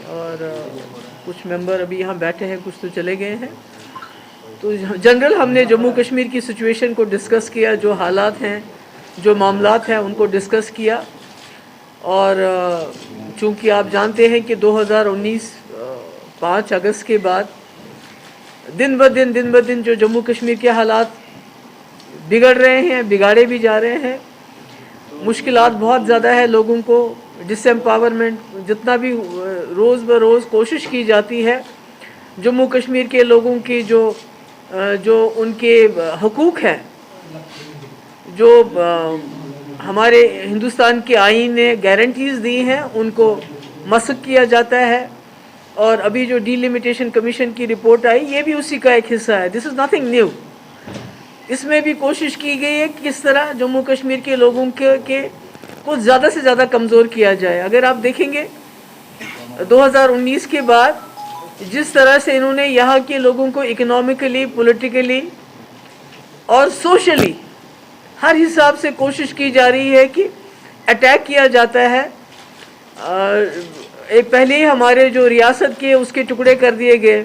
اور کچھ ممبر ابھی یہاں بیٹھے ہیں, کچھ تو چلے گئے ہیں. تو جنرل ہم نے جموں کشمیر کی سچویشن کو ڈسکس کیا, جو حالات ہیں, جو معاملات ہیں, ان کو ڈسکس کیا. اور چونکہ آپ جانتے ہیں کہ 2019 5 اگست کے بعد دن بہ دن جو جموں کشمیر کے حالات بگڑ رہے ہیں, بگاڑے بھی جا رہے ہیں. مشکلات بہت زیادہ ہے لوگوں کو. ڈس ایمپاورمنٹ جتنا بھی روز بروز کوشش کی جاتی ہے جموں کشمیر کے لوگوں کی جو ان کے حقوق ہیں, جو ہمارے ہندوستان کے آئین نے گارنٹیز دی ہیں, ان کو مسخ کیا جاتا ہے. اور ابھی جو ڈی لمیٹیشن کمیشن کی رپورٹ آئی, یہ بھی اسی کا ایک حصہ ہے. دس از نتھنگ نیو. اس میں بھی کوشش کی گئی ہے کہ کس طرح جموں کشمیر کے لوگوں کے کو زیادہ سے زیادہ کمزور کیا جائے. اگر آپ دیکھیں گے 2019 کے بعد جس طرح سے انہوں نے یہاں کے لوگوں کو اکنامکلی, پولیٹیکلی اور سوشلی ہر حساب سے کوشش کی جا رہی ہے کہ اٹیک کیا جاتا ہے. ایک پہلے ہی ہمارے جو ریاست کے اس کے ٹکڑے کر دیے گئے,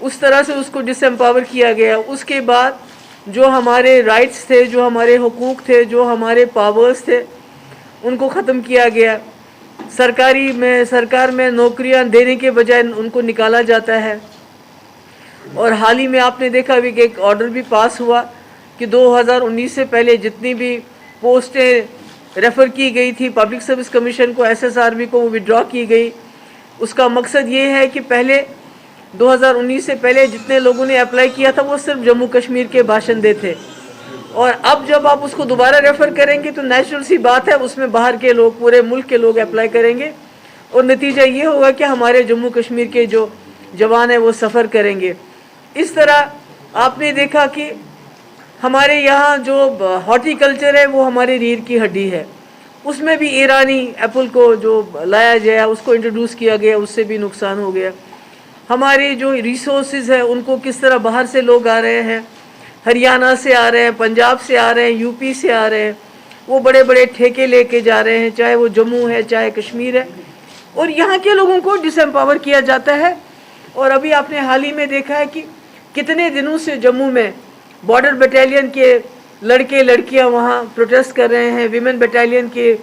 اس طرح سے اس کو ڈس ایمپاور کیا گیا. اس کے بعد جو ہمارے رائٹس تھے, جو ہمارے حقوق تھے, جو ہمارے پاورز تھے, ان کو ختم کیا گیا. سرکار میں نوکریاں دینے کے بجائے ان کو نکالا جاتا ہے. اور حال ہی میں آپ نے دیکھا بھی کہ ایک آرڈر بھی پاس ہوا کہ 2019 سے پہلے جتنی بھی پوسٹیں ریفر کی گئی تھی پبلک سروس کمیشن کو, SSRB کو, وہ وڈرا کی گئی. اس کا مقصد یہ ہے کہ پہلے 2019 سے پہلے جتنے لوگوں نے اپلائی کیا تھا وہ صرف جموں کشمیر کے باشندے تھے. اور اب جب آپ اس کو دوبارہ ریفر کریں گے تو نیچرل سی بات ہے اس میں باہر کے لوگ, پورے ملک کے لوگ اپلائی کریں گے, اور نتیجہ یہ ہوگا کہ ہمارے جموں کشمیر کے جو جوان ہیں وہ سفر کریں گے. اس طرح آپ نے دیکھا کہ ہمارے یہاں جو ہارٹی کلچر ہے وہ ہماری ریڑھ کی ہڈی ہے. اس میں بھی ایرانی ایپل کو جو لایا گیا, اس کو انٹروڈیوس کیا گیا, اس سے بھی نقصان ہو گیا. ہماری جو ریسورسز ہیں ان کو کس طرح باہر سے لوگ آ رہے ہیں, ہریانہ سے آ رہے ہیں, پنجاب سے آ رہے ہیں, UP سے آ رہے ہیں, وہ بڑے بڑے ٹھیکے لے کے جا رہے ہیں, چاہے وہ جموں ہے, چاہے کشمیر ہے, اور یہاں کے لوگوں کو ڈس ایمپاور کیا جاتا ہے. اور ابھی آپ نے حال ہی میں دیکھا ہے کہ کتنے دنوں سے جموں میں بارڈر بٹالین کے لڑکے لڑکیاں وہاں پروٹیسٹ کر رہے ہیں, ویمن بٹالین کے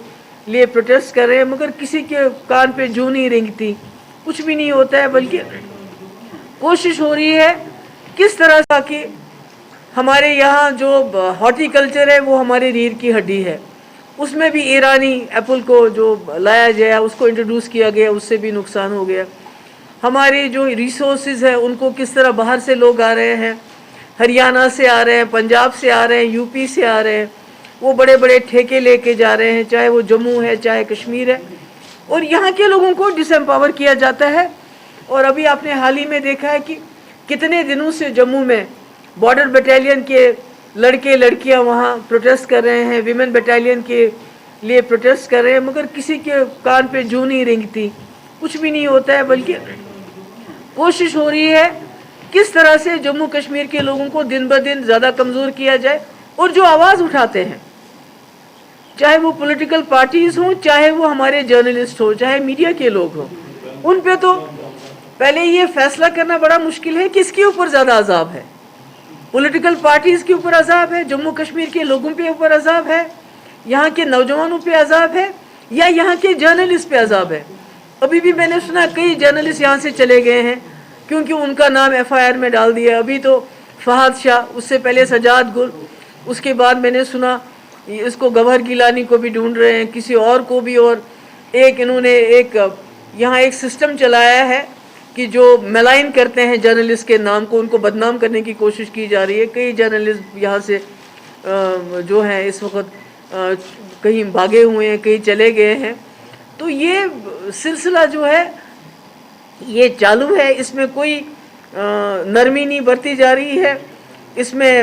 لیے پروٹیسٹ کر رہے ہیں, مگر کسی کے کان پہ جوں نہیں رینگتی, کچھ بھی نہیں ہوتا ہے. بلکہ کوشش ہو رہی ہے کس طرح سے کہ ہمارے یہاں جو ہارٹی کلچر ہے وہ ہماری ریڑھ کی ہڈی ہے. اس میں بھی ایرانی ایپل کو جو لایا گیا, اس کو انٹروڈیوس کیا گیا, اس سے بھی نقصان ہو گیا. ہماری جو ریسورسز ہیں ان کو کس طرح باہر سے لوگ آ رہے ہیں, ہریانہ سے آ رہے ہیں, پنجاب سے آ رہے ہیں, UP سے آ رہے ہیں, وہ بڑے بڑے ٹھیکے لے کے جا رہے ہیں, چاہے وہ جموں ہے, چاہے کشمیر ہے, اور یہاں کے لوگوں کو ڈس ایمپاور کیا جاتا ہے. اور ابھی آپ نے حال ہی میں دیکھا ہے کہ کتنے دنوں سے جموں میں بارڈر بٹالین کے لڑکے لڑکیاں وہاں پروٹیسٹ کر رہے ہیں, ویمن بٹالین کے لیے پروٹیسٹ کر رہے ہیں, مگر کسی کے کان پہ جوں نہیں رینگتی, کچھ بھی نہیں ہوتا ہے. بلکہ کوشش ہو رہی ہے کس طرح سے جموں کشمیر کے لوگوں کو دن بہ دن زیادہ کمزور کیا جائے. اور جو آواز اٹھاتے ہیں, چاہے وہ پولیٹیکل پارٹیز ہوں, چاہے وہ ہمارے جرنلسٹ ہوں, چاہے میڈیا کے لوگ ہوں, ان پہ تو پہلے یہ فیصلہ کرنا بڑا مشکل ہے کہ کس کے اوپر زیادہ عذاب ہے. پولیٹیکل پارٹیز کے اوپر عذاب ہے, جموں کشمیر کے لوگوں پہ اوپر عذاب ہے, یہاں کے نوجوانوں پہ عذاب ہے, یا یہاں کے جرنلسٹ پہ عذاب ہے. ابھی بھی میں نے سنا کئی جرنلسٹ یہاں سے چلے گئے ہیں کیونکہ ان کا نام FIR میں ڈال دیا. ابھی تو فہد شاہ, اس سے پہلے سجاد گل, اس کے بعد میں نے سنا اس کو گوہر گیلانی کو بھی ڈھونڈ رہے ہیں, کسی اور کو بھی. اور انہوں نے یہاں ایک سسٹم چلایا ہے کہ جو ملائن کرتے ہیں جرنلسٹ کے نام کو, ان کو بدنام کرنے کی کوشش کی جا رہی ہے. کئی جرنلسٹ یہاں سے جو ہیں اس وقت کہیں بھاگے ہوئے ہیں, کہیں چلے گئے ہیں. تو یہ سلسلہ جو ہے یہ چالو ہے, اس میں کوئی نرمی نہیں برتی جا رہی ہے, اس میں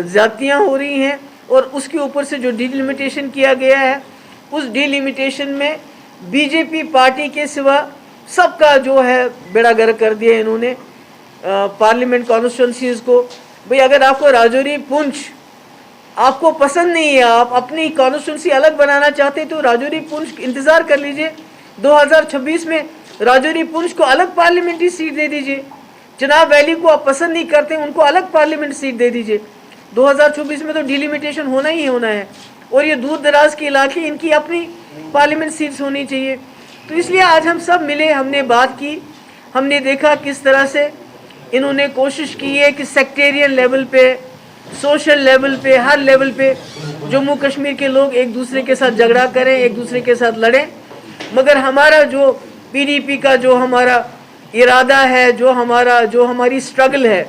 زیادتیاں ہو رہی ہیں. اور اس کے اوپر سے جو ڈی لمیٹیشن کیا گیا ہے, اس ڈی لمیٹیشن میں BJP پارٹی کے سوا سب کا جو ہے بیڑا گرک کر دیا انہوں نے. پارلیمنٹ کانسٹیٹوئنسیز کو, بھئی اگر آپ کو راجوری پونچھ آپ کو پسند نہیں ہے, آپ اپنی کانسٹیٹوئنسی الگ بنانا چاہتے تو راجوری پونچھ انتظار کر لیجئے, 2026 میں राजौरी पुंछ को अलग पार्लियामेंट्री सीट दे दीजिए, चनाब वैली को आप पसंद नहीं करते उनको अलग पार्लियामेंट सीट दे दीजिए। 2024 में तो डिलिमिटेशन होना ही होना है, और ये दूर दराज के इलाके इनकी अपनी पार्लियामेंट सीट्स होनी चाहिए। तो इसलिए आज हम सब मिले, हमने बात की, हमने देखा किस तरह से इन्होंने कोशिश की है कि सेक्टेरियन लेवल पे, सोशल लेवल पे, हर लेवल पे जम्मू कश्मीर के लोग एक दूसरे के साथ झगड़ा करें, एक दूसरे के साथ लड़ें। मगर हमारा जो पीडीपी का जो हमारा इरादा है, जो हमारी स्ट्रगल है,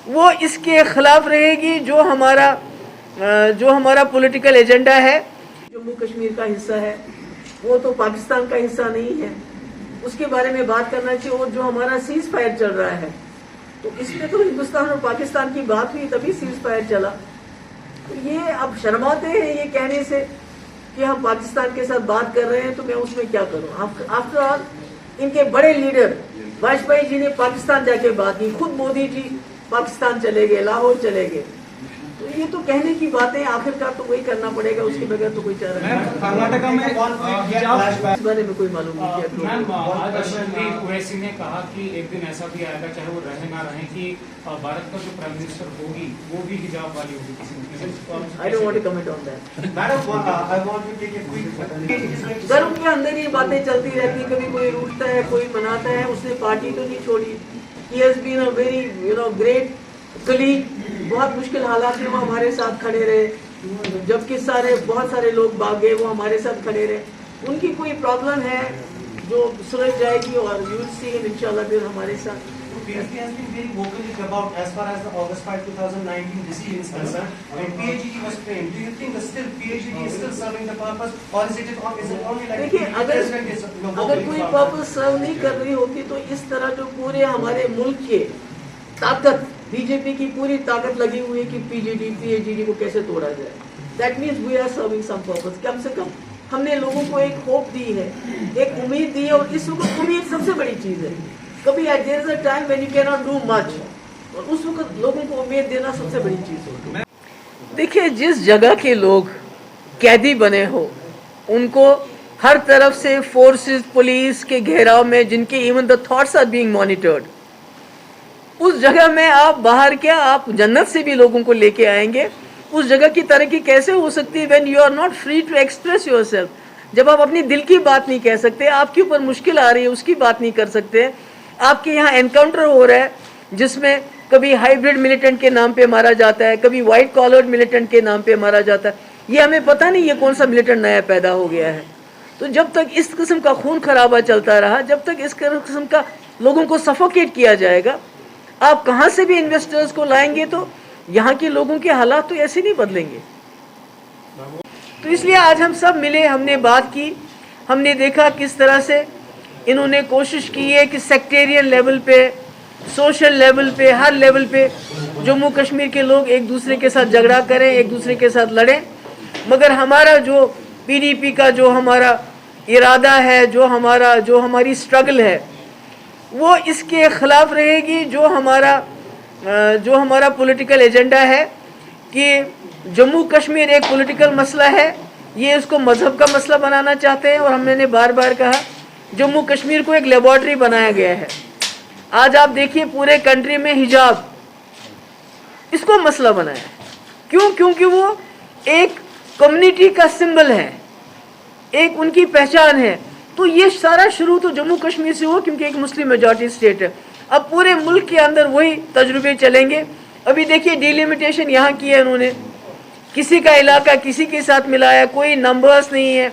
वो इसके खिलाफ रहेगी। जो हमारा पॉलिटिकल एजेंडा है, जम्मू कश्मीर का हिस्सा है, वो तो पाकिस्तान का हिस्सा नहीं है, उसके बारे में बात करना चाहिए। और जो हमारा सीज फायर चल रहा है, तो इसमें तो हिंदुस्तान और पाकिस्तान की बात हुई तभी सीज फायर चला। तो ये अब शर्माते हैं ये कहने से कि हम पाकिस्तान के साथ बात कर रहे हैं, तो मैं उसमें क्या करूं। आफ्टर ऑल इनके बड़े लीडर वाजपेयी जी ने पाकिस्तान जाके बात की, खुद मोदी जी पाकिस्तान चले गए, लाहौर चले गए। तो ये तो कहने की बातें, आखिरकार तो वही करना पड़ेगा, उसके बगैर तो कोई चारा नहीं। कर्नाटका में इस बारे में कोई मालूम नहीं। मैम, आज अश्विनी ओवैसी ने कहा कि एक दिन ऐसा भी आएगा, चाहे वो रहे ना रहे, कि भारत का जो प्राइम मिनिस्टर होगी वो भी हिजाब वाली होगी किसी न किसी। I don't want to comment on that. Madam, I want to take a quick. घरों के अंदर ये बातें चलती रहती, कभी कोई रूठता है, कोई मनाता है। उसने पार्टी तो नहीं छोड़ी। He has been a very great colleague. बहुत मुश्किल हालात में वो हमारे साथ खड़े रहे, जबकि बहुत सारे लोग भाग गए, वो हमारे साथ खड़े रहे। उनकी कोई प्रॉब्लम है जो सुलझ जाएगी, और यू विल सी हिम इंशाल्लाह फिर हमारे साथ। PSP has been very vocal about as far as the August 5, 2019 decision is concerned. When PAGD was framed, do you think that still PAGD is still serving the purpose, or is it only like देखिए, the president is अगर कोई purpose सर्व नहीं कर रही होती तो इस तरह जो पूरे हमारे मुल्क के ताकत, बीजेपी की पूरी ताकत लगी हुई है कि PAGD को कैसे तोड़ा जाए। That means we are serving some purpose. कम से कम हमने लोगों को एक होप दी है, एक उम्मीद दी है, और इस वक्त उम्मीद सबसे बड़ी चीज है। कभी there is a time when you can not do much, और उस वक्त लोगों को उम्मीद देना सबसे बड़ी चीज होती है। देखिए, जिस जगह के लोग कैदी बने हो, उनको हर तरफ से फोर्सेस, पुलिस के घेराव में, जिनके even the thoughts are being monitored, उस जगह में आप बाहर क्या, आप जन्नत से भी लोगों को लेके आएंगे। उस जगह की तरक्की कैसे हो सकती है when you are not free to express yourself. जब आप अपनी दिल की बात नहीं कह सकते, आपके ऊपर मुश्किल आ रही है, उसकी बात नहीं कर सकते। आपके यहाँ एनकाउंटर हो रहा है जिसमें कभी हाइब्रिड मिलिटेंट के नाम पे मारा जाता है, कभी व्हाइट कॉलर्ड मिलिटेंट के नाम पे मारा जाता है। ये हमें पता नहीं ये कौन सा मिलिटेंट नया पैदा हो गया है। तो जब तक इस किस्म का खून खराबा चलता रहा, जब तक इस किस्म का लोगों को सफोकेट किया जाएगा, आप कहाँ से भी इन्वेस्टर्स को लाएंगे तो यहाँ के लोगों के हालात तो ऐसे नहीं बदलेंगे। तो इसलिए आज हम सब मिले, हमने बात की, हमने देखा किस तरह से इन्होंने कोशिश की है कि सेक्टेरियन लेवल पे, सोशल लेवल पे, हर लेवल पे जम्मू कश्मीर के लोग एक दूसरे के साथ झगड़ा करें, एक दूसरे के साथ लड़ें। मगर हमारा जो पीडीपी का जो हमारा इरादा है, जो हमारी स्ट्रगल है, वो इसके खिलाफ रहेगी। जो हमारा पॉलिटिकल एजेंडा है कि जम्मू कश्मीर एक पॉलिटिकल मसला है, ये इसको मजहब का मसला बनाना चाहते हैं। और हमने बार बार कहा, जम्मू कश्मीर को एक लेबॉर्ट्री बनाया गया है। आज आप देखिए पूरे कंट्री में हिजाब, इसको मसला बनाया है। क्यों? क्योंकि वो एक कम्युनिटी का सिंबल है, एक उनकी पहचान है। तो ये सारा शुरू तो जम्मू कश्मीर से हुआ, क्योंकि एक मुस्लिम मेजॉरिटी स्टेट है। अब पूरे मुल्क के अंदर वही तजुर्बे चलेंगे। अभी देखिए डिलिमिटेशन यहाँ की है उन्होंने, किसी का इलाका किसी के साथ मिलाया, कोई नंबर्स नहीं है।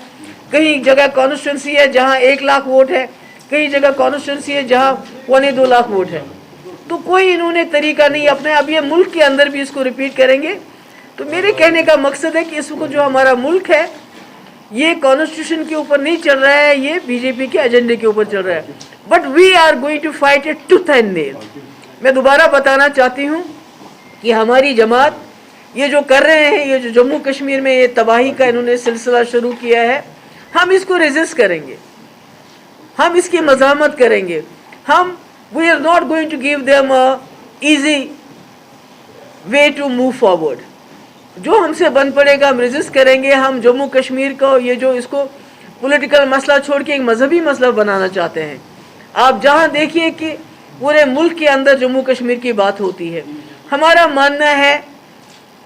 कई जगह कॉन्स्टिट्यूंसी है जहाँ 1 लाख वोट है, कई जगह कॉन्स्टिट्यूंसी है जहाँ 1.25 लाख वोट है। तो कोई इन्होंने तरीका नहीं अपना। अब ये मुल्क के अंदर भी इसको रिपीट करेंगे। तो मेरे कहने का मकसद है कि इस वक्त जो हमारा मुल्क है, ये कॉन्स्टिट्यूशन के ऊपर नहीं चल रहा है, ये बीजेपी के एजेंडे के ऊपर चल रहा है। But we are going to fight it tooth and nail. मैं दोबारा बताना चाहती हूँ कि हमारी जमात ये जो कर रहे हैं, ये जो जम्मू कश्मीर में ये तबाही का इन्होंने सिलसिला शुरू किया है, हम इसको रेजिस्ट करेंगे, हम इसकी मज़ामत करेंगे। हम we are not going to give them a easy way to move forward. जो हमसे बन पड़ेगा हम रेजिस्ट करेंगे। हम जम्मू कश्मीर को ये जो इसको पॉलिटिकल मसला छोड़ के एक मजहबी मसला बनाना चाहते हैं। आप जहां देखिए कि पूरे मुल्क के अंदर जम्मू कश्मीर की बात होती है। हमारा मानना है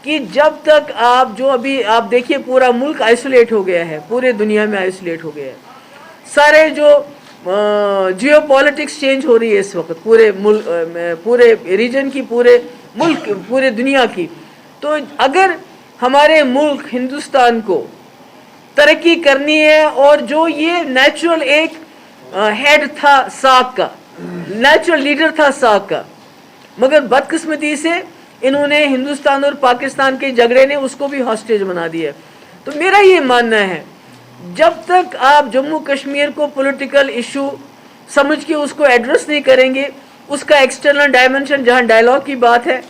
कि जब तक आप जो अभी आप देखिए पूरा मुल्क आइसोलेट हो गया है, पूरे दुनिया में आइसोलेट हो गया है। सारे जो जियो पॉलिटिक्स चेंज हो रही है इस वक्त पूरे मुल्क, पूरे रीजन की, पूरे मुल्क, पूरे दुनिया की। तो अगर हमारे मुल्क हिंदुस्तान को तरक्की करनी है और जो ये नेचुरल एक हेड था साक का, नेचुरल लीडर था साक का, मगर बदकिस्मती से इन्होंने हिंदुस्तान और पाकिस्तान के झगड़े ने उसको भी हॉस्टेज बना दिया। तो मेरा ये मानना है जब तक आप जम्मू कश्मीर को पॉलिटिकल इशू समझ के उसको एड्रेस नहीं करेंगे, उसका एक्सटर्नल डायमेंशन जहां डायलॉग की बात है,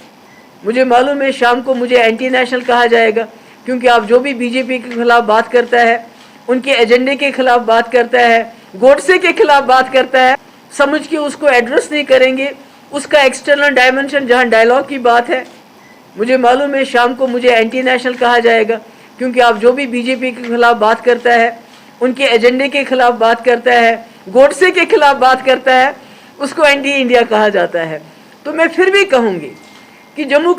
मुझे मालूम है शाम को मुझे एंटी नेशनल कहा जाएगा, क्योंकि आप जो भी बीजेपी के खिलाफ बात करता है, उनके एजेंडे के खिलाफ बात करता है, गोडसे के खिलाफ बात करता है, समझ के उसको एड्रेस नहीं करेंगे, उसका एक्सटर्नल डायमेंशन जहां डायलॉग की बात है, मुझे मालूम है शाम को मुझे एंटी नेशनल कहा जाएगा, क्योंकि आप जो भी बीजेपी के खिलाफ बात करता है, उनके एजेंडे के खिलाफ बात करता है, गोडसे के खिलाफ बात करता है, उसको एंटी इंडिया कहा जाता है। तो मैं फिर भी कहूँगी कि जम्मू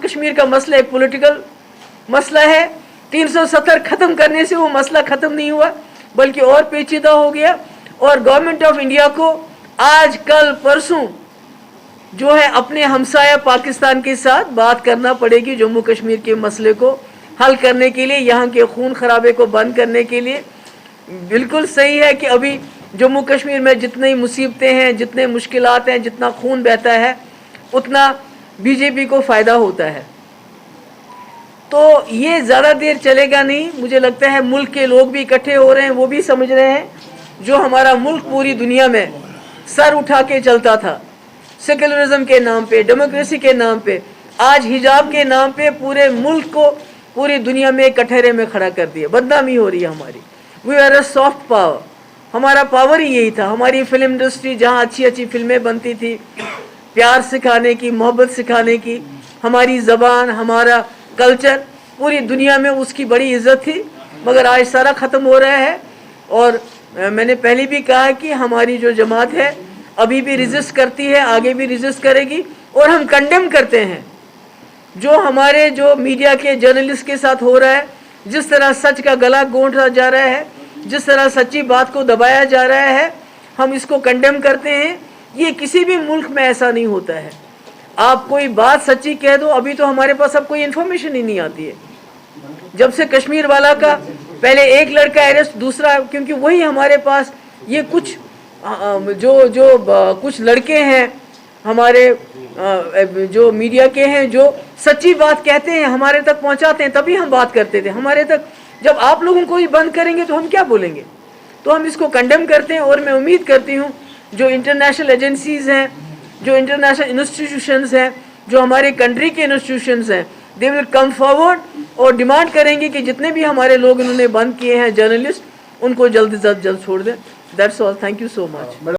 कश्मीर का मसला एक पॉलिटिकल मसला है। 370 ख़त्म करने से वो मसला ख़त्म नहीं हुआ, बल्कि और पेचीदा हो गया। और गवर्नमेंट ऑफ इंडिया को आज कल परसों जो है अपने हमसाया पाकिस्तान के साथ बात करना पड़ेगी जम्मू कश्मीर के मसले को हल करने के लिए, यहाँ के खून खराबे को बंद करने के लिए। बिल्कुल सही है कि अभी जम्मू कश्मीर में जितनी मुसीबतें हैं, जितने मुश्किलात हैं, जितना खून बहता है, उतना बीजेपी को फ़ायदा होता है। तो ये ज़्यादा देर चलेगा नहीं। मुझे लगता है मुल्क के लोग भी इकट्ठे हो रहे हैं, वो भी समझ रहे हैं जो हमारा मुल्क पूरी दुनिया में सर उठा के चलता था सेक्युलरिज्म के नाम पे, डेमोक्रेसी के नाम पे, आज हिजाब के नाम पे पूरे मुल्क को पूरी दुनिया में कटहरे में खड़ा कर दिया। बदनामी हो रही है हमारी। We are a soft power, हमारा पावर ही यही था। हमारी फिल्म इंडस्ट्री जहाँ अच्छी अच्छी फिल्में बनती थी, प्यार सिखाने की, मोहब्बत सिखाने की, हमारी ज़बान, हमारा कल्चर, पूरी दुनिया में उसकी बड़ी इज्जत थी, मगर आज सारा ख़त्म हो रहा है। और मैंने पहले भी कहा कि हमारी जो जमात है अभी भी रेजिस्ट करती है, आगे भी रेजिस्ट करेगी। और हम कंडेम करते हैं जो हमारे जो मीडिया के जर्नलिस्ट के साथ हो रहा है, जिस तरह सच का गला घोंटा जा रहा है, जिस तरह सच्ची बात को दबाया जा रहा है, हम इसको कंडेम करते हैं। ये किसी भी मुल्क में ऐसा नहीं होता है। आप कोई बात सच्ची कह दो, अभी तो हमारे पास अब कोई इन्फॉर्मेशन ही नहीं आती है। जब से कश्मीर वाला का पहले एक लड़का अरेस्ट, दूसरा, क्योंकि वही हमारे पास ये कुछ कुछ लड़के हैं हमारे जो मीडिया के हैं, जो सच्ची बात कहते हैं, हमारे तक पहुंचाते हैं, तभी हम बात करते थे। हमारे तक जब आप लोगों को ही बंद करेंगे तो हम क्या बोलेंगे? तो हम इसको कंडेम करते हैं। और मैं उम्मीद करती हूँ जो इंटरनेशनल एजेंसीज हैं, जो इंटरनेशनल इंस्टीट्यूशंस हैं, जो हमारे कंट्री के इंस्टीट्यूशंस हैं, दे विल कम फॉरवर्ड और डिमांड करेंगे कि जितने भी हमारे लोग इन्होंने बंद किए हैं जर्नलिस्ट, उनको जल्द से जल्द छोड़ दें। That's all. Thank you so much.